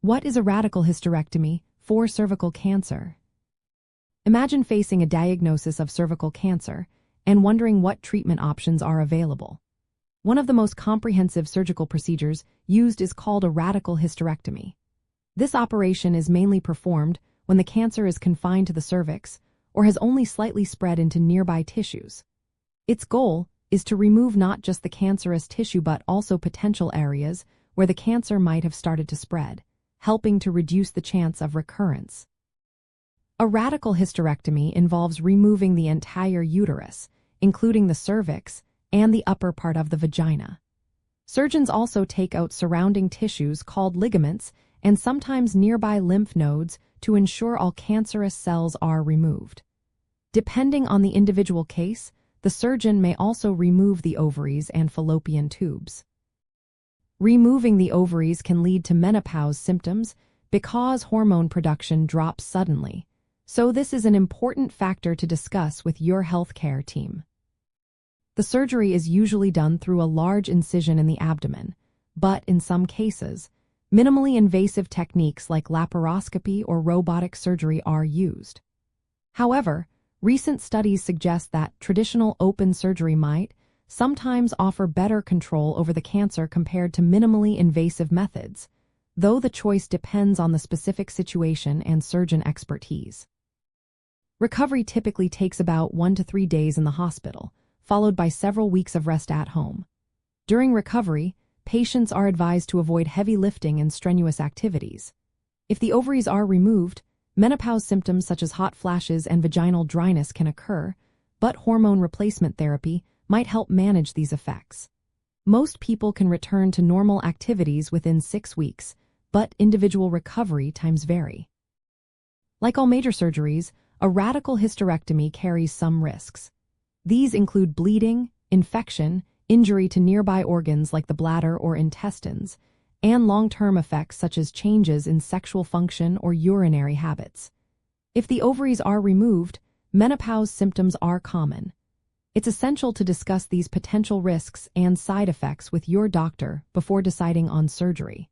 What is a radical hysterectomy for cervical cancer? Imagine facing a diagnosis of cervical cancer and wondering what treatment options are available. One of the most comprehensive surgical procedures used is called a radical hysterectomy. This operation is mainly performed when the cancer is confined to the cervix or has only slightly spread into nearby tissues. Its goal is to remove not just the cancerous tissue but also potential areas where the cancer might have started to spread, helping to reduce the chance of recurrence. A radical hysterectomy involves removing the entire uterus, including the cervix and the upper part of the vagina. Surgeons also take out surrounding tissues called ligaments and sometimes nearby lymph nodes to ensure all cancerous cells are removed. Depending on the individual case, the surgeon may also remove the ovaries and fallopian tubes. Removing the ovaries can lead to menopause symptoms because hormone production drops suddenly, so this is an important factor to discuss with your healthcare team. The surgery is usually done through a large incision in the abdomen, but in some cases, minimally invasive techniques like laparoscopy or robotic surgery are used. However, recent studies suggest that traditional open surgery might sometimes offer better control over the cancer compared to minimally invasive methods, though the choice depends on the specific situation and surgeon expertise. Recovery typically takes about 1 to 3 days in the hospital, followed by several weeks of rest at home. During recovery, patients are advised to avoid heavy lifting and strenuous activities. If the ovaries are removed, menopause symptoms such as hot flashes and vaginal dryness can occur, but hormone replacement therapy might help manage these effects. Most people can return to normal activities within 6 weeks, but individual recovery times vary. Like all major surgeries, a radical hysterectomy carries some risks. These include bleeding, infection, injury to nearby organs like the bladder or intestines, and long-term effects such as changes in sexual function or urinary habits. If the ovaries are removed, menopause symptoms are common. It's essential to discuss these potential risks and side effects with your doctor before deciding on surgery.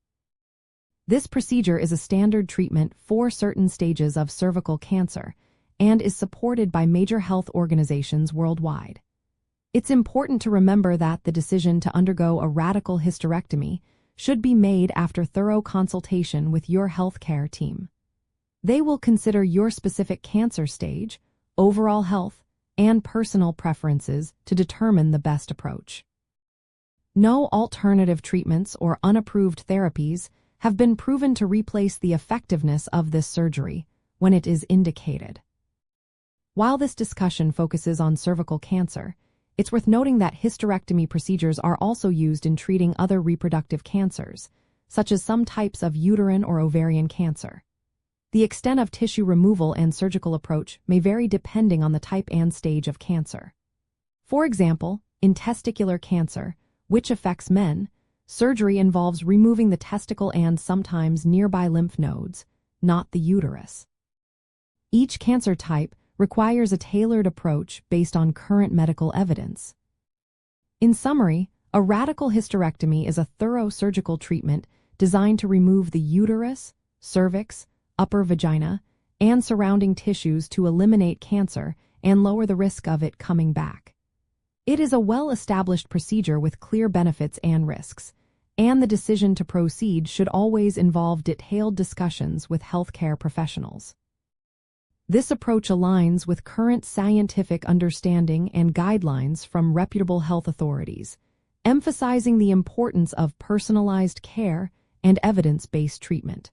This procedure is a standard treatment for certain stages of cervical cancer and is supported by major health organizations worldwide. It's important to remember that the decision to undergo a radical hysterectomy should be made after thorough consultation with your healthcare team. They will consider your specific cancer stage, overall health, and personal preferences to determine the best approach. No alternative treatments or unapproved therapies have been proven to replace the effectiveness of this surgery when it is indicated. While this discussion focuses on cervical cancer, it's worth noting that hysterectomy procedures are also used in treating other reproductive cancers, such as some types of uterine or ovarian cancer. The extent of tissue removal and surgical approach may vary depending on the type and stage of cancer. For example, in testicular cancer, which affects men, surgery involves removing the testicle and sometimes nearby lymph nodes, not the uterus. Each cancer type requires a tailored approach based on current medical evidence. In summary, a radical hysterectomy is a thorough surgical treatment designed to remove the uterus, cervix, upper vagina, and surrounding tissues to eliminate cancer and lower the risk of it coming back. It is a well-established procedure with clear benefits and risks, and the decision to proceed should always involve detailed discussions with healthcare professionals. This approach aligns with current scientific understanding and guidelines from reputable health authorities, emphasizing the importance of personalized care and evidence-based treatment.